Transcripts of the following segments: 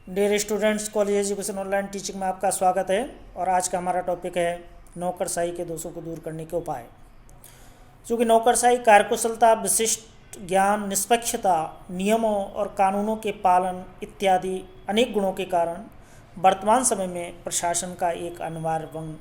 Dear students, college education online teaching में आपका स्वागत है। और आज का हमारा टॉपिक है नौकरशाही के दोषों को दूर करने के उपाय। चूँकि नौकरशाही कार्यकुशलता, विशिष्ट ज्ञान, निष्पक्षता, नियमों और कानूनों के पालन इत्यादि अनेक गुणों के कारण वर्तमान समय में प्रशासन का एक अनिवार्य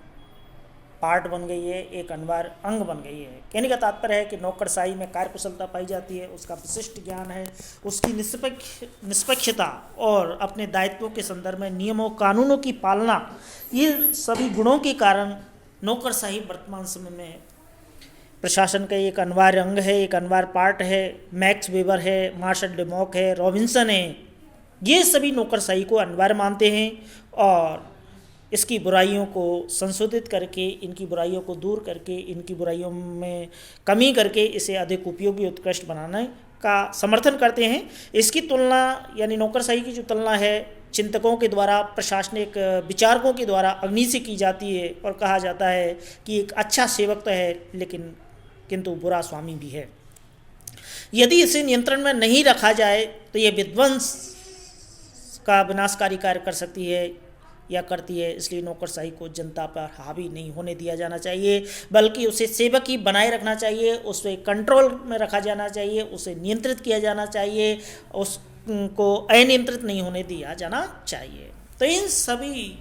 पार्ट बन गई है, एक अनिवार्य अंग बन गई है। कहने का तात्पर्य है कि नौकरशाही में कार्यकुशलता पाई जाती है, उसका विशिष्ट ज्ञान है, उसकी निष्पक्षता और अपने दायित्वों के संदर्भ में नियमों कानूनों की पालना, ये सभी गुणों के कारण नौकरशाही वर्तमान समय में प्रशासन का एक अनिवार्य अंग है, एक अनिवार्य पार्ट है। मैक्स वेबर है, मार्शल डेमॉक है, रॉबिन्सन है, ये सभी नौकरशाही को अनिवार्य मानते हैं और इसकी बुराइयों को संशोधित करके, इनकी बुराइयों को दूर करके, इनकी बुराइयों में कमी करके इसे अधिक उपयोगी, उत्कृष्ट बनाने का समर्थन करते हैं। इसकी तुलना यानी नौकरशाही की जो तुलना है चिंतकों के द्वारा, प्रशासनिक विचारकों के द्वारा अग्नि से की जाती है और कहा जाता है कि एक अच्छा सेवक तो है लेकिन किंतु बुरा स्वामी भी है। यदि इसे नियंत्रण में नहीं रखा जाए तो ये विध्वंस का विनाशकारी कार्य कर सकती है या करती है। इसलिए नौकरशाही को जनता पर हावी नहीं होने दिया जाना चाहिए, बल्कि उसे सेवक ही बनाए रखना चाहिए, उसे कंट्रोल में रखा जाना चाहिए, उसे नियंत्रित किया जाना चाहिए, उसको अनियंत्रित नहीं होने दिया जाना चाहिए। तो इन सभी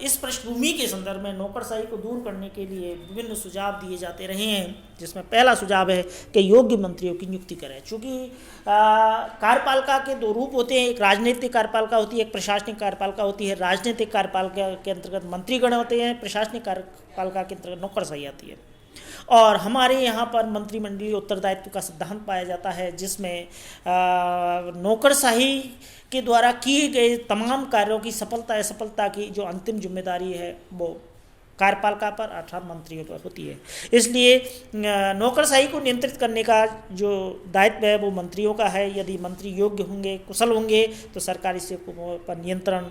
इस पृष्ठभूमि के संदर्भ में नौकरशाही को दूर करने के लिए विभिन्न सुझाव दिए जाते रहे हैं, जिसमें पहला सुझाव है कि योग्य मंत्रियों की नियुक्ति करें। चूँकि कार्यपालिका के दो रूप होते हैं, एक राजनीतिक कार्यपालिका होती है, एक प्रशासनिक कार्यपालिका होती है। राजनीतिक कार्यपालिका के अंतर्गत मंत्रीगण होते हैं, प्रशासनिक कार्यपालिका के अंतर्गत नौकरशाही आती है। और हमारे यहाँ पर मंत्रिमंडलीय उत्तरदायित्व का सिद्धांत पाया जाता है, जिसमें नौकरशाही के द्वारा किए गए तमाम कार्यों की सफलता असफलता की जो अंतिम जिम्मेदारी है वो कार्यपालिका पर अर्थात मंत्रियों पर होती है। इसलिए नौकरशाही को नियंत्रित करने का जो दायित्व है वो मंत्रियों का है। यदि मंत्री योग्य होंगे, कुशल होंगे तो सरकारी सेवकों पर नियंत्रण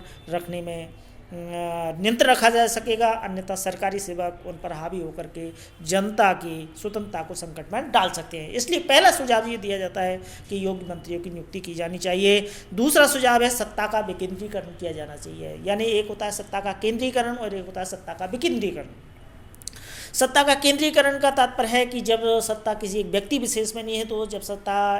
रखा जा सकेगा, अन्यथा सरकारी सेवक उन पर हावी होकर के जनता की स्वतंत्रता को संकट में डाल सकते हैं। इसलिए पहला सुझाव ये दिया जाता है कि योग्य मंत्रियों की नियुक्ति की जानी चाहिए। दूसरा सुझाव है सत्ता का विकेंद्रीकरण किया जाना चाहिए। यानी एक होता है सत्ता का केंद्रीकरण और एक होता है सत्ता का विकेंद्रीकरण। सत्ता का केंद्रीकरण का तात्पर्य है कि जब सत्ता किसी एक व्यक्ति विशेष में नहीं है, तो जब सत्ता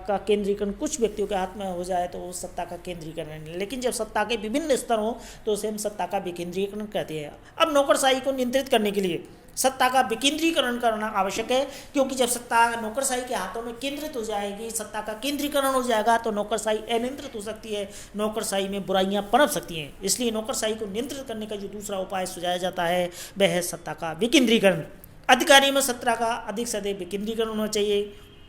का केंद्रीकरण कुछ व्यक्तियों के हाथ में हो जाए तो वो सत्ता का केंद्रीकरण है। लेकिन जब सत्ता के विभिन्न स्तर हो तो उसे हम सत्ता का विकेंद्रीकरण कहते हैं। अब नौकरशाही को नियंत्रित करने के लिए सत्ता का विकेंद्रीकरण करना आवश्यक है, क्योंकि जब सत्ता नौकरशाही के हाथों में केंद्रित हो जाएगी, सत्ता का केंद्रीकरण हो जाएगा तो नौकरशाही अनियंत्रित हो सकती है, नौकरशाही में बुराइयां पनप सकती हैं। इसलिए नौकरशाही को नियंत्रित करने का जो दूसरा उपाय सुझाया जाता है वह है सत्ता का विकेंद्रीकरण। अधिकारियों में सत्ता का अधिक से अधिक विकेंद्रीकरण होना चाहिए,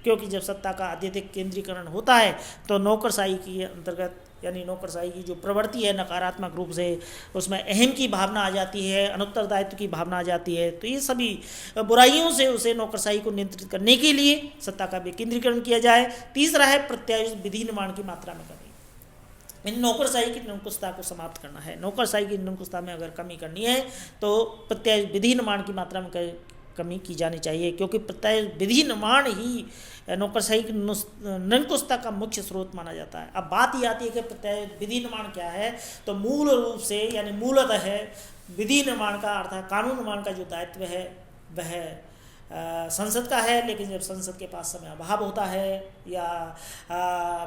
क्योंकि जब सत्ता का अत्यधिक केंद्रीकरण होता है तो नौकरशाही के अंतर्गत यानी नौकरशाही की जो प्रवृत्ति है नकारात्मक रूप से उसमें अहम की भावना आ जाती है, अनुत्तरदायित्व की भावना आ जाती है। तो ये सभी बुराइयों से उसे नौकरशाही को नियंत्रित करने के लिए सत्ता का विकेंद्रीकरण किया जाए। तीसरा है प्रत्यायुष विधि निर्माण की मात्रा में कमी। इन नौकरशाही की निरंकुशता को समाप्त करना है। नौकरशाही की निरंकुशता में अगर कमी करनी है तो प्रत्यायुष विधि निर्माण की मात्रा में कमी की जानी चाहिए, क्योंकि प्रत्यायुष विधि निर्माण ही नौकरशाही की निरंकुशता का मुख्य स्रोत माना जाता है। अब बात ये आती है कि प्रत्यायुष विधि निर्माण क्या है, तो मूल रूप से यानी मूलतः है विधि निर्माण का अर्थात कानून निर्माण का जो दायित्व है वह संसद का है। लेकिन जब संसद के पास समय अभाव होता है या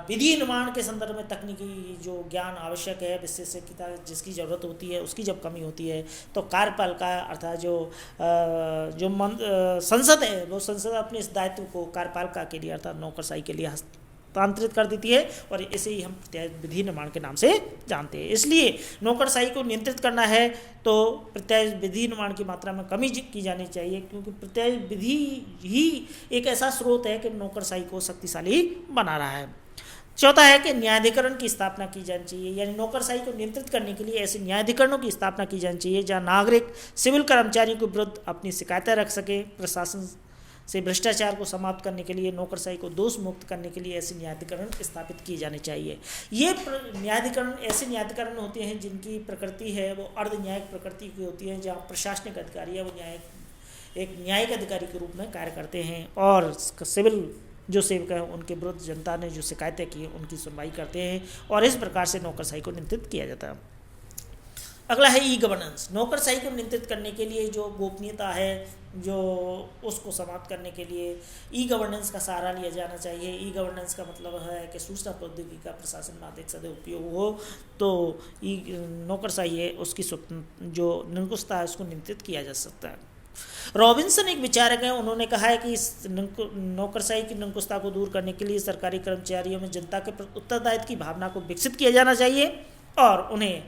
विधि निर्माण के संदर्भ में तकनीकी जो ज्ञान आवश्यक है, विशेषज्ञता जिसकी ज़रूरत होती है, उसकी जब कमी होती है तो कार्यपालिका अर्थात जो संसद है वो संसद अपने इस दायित्व को कार्यपालिका के लिए अर्थात नौकरशाही के लिए हस्तांतरित कर देती है और इसे ही हम प्रत्यायुष विधि निर्माण के नाम से जानते हैं। इसलिए नौकरशाही को नियंत्रित करना है तो प्रत्यायुष विधि निर्माण की मात्रा में कमी की जानी चाहिए, क्योंकि प्रत्यायुष विधि ही एक ऐसा स्रोत है कि नौकरशाही को शक्तिशाली बना रहा है। चौथा है कि न्यायाधिकरण की स्थापना की जानी चाहिए। यानी नौकरशाही को नियंत्रित करने के लिए ऐसे न्यायाधिकरणों की स्थापना की जानी चाहिए जहाँ नागरिक सिविल कर्मचारियों के विरुद्ध अपनी शिकायतें रख सके। प्रशासन से भ्रष्टाचार को समाप्त करने के लिए, नौकरशाही को दोष मुक्त करने के लिए ऐसे न्यायाधिकरण स्थापित किए जाने चाहिए। ये न्यायाधिकरण ऐसे न्यायाधिकरण होते हैं जिनकी प्रकृति है वो अर्ध न्यायिक प्रकृति की होती है, जहाँ प्रशासनिक अधिकारी है वो एक न्यायिक अधिकारी के रूप में कार्य करते हैं और सिविल जो सेवक हैं उनके विरुद्ध जनता ने जो शिकायतें की उनकी सुनवाई करते हैं और इस प्रकार से नौकरशाही को नियंत्रित किया जाता है। अगला है ई गवर्नेंस। नौकरशाही को नियंत्रित करने के लिए जो गोपनीयता है जो उसको समाप्त करने के लिए ई गवर्नेंस का सहारा लिया जाना चाहिए। ई गवर्नेंस का मतलब है कि सूचना प्रौद्योगिकी का प्रशासन में अधिक सदैव उपयोग हो तो ई नौकरशाही है उसकी जो निरंकुशता है उसको नियंत्रित किया जा सकता है। रॉबिन्सन एक विचारक हैं, उन्होंने कहा है कि इस नौकरशाही की निरंकुशता को दूर करने के लिए सरकारी कर्मचारियों में जनता के प्रति उत्तरदायित्व की भावना को विकसित किया जाना चाहिए और उन्हें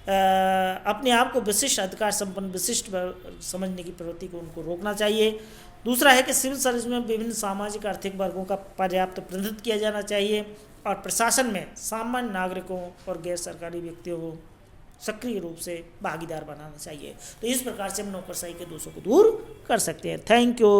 अपने आप को विशिष्ट अधिकार संपन्न विशिष्ट समझने की प्रवृत्ति को उनको रोकना चाहिए। दूसरा है कि सिविल सर्विस में विभिन्न सामाजिक आर्थिक वर्गों का पर्याप्त प्रतिनिधित्व किया जाना चाहिए और प्रशासन में सामान्य नागरिकों और गैर सरकारी व्यक्तियों को सक्रिय रूप से भागीदार बनाना चाहिए। तो इस प्रकार से हम नौकरशाही के दोषों को दूर कर सकते हैं। Thank you.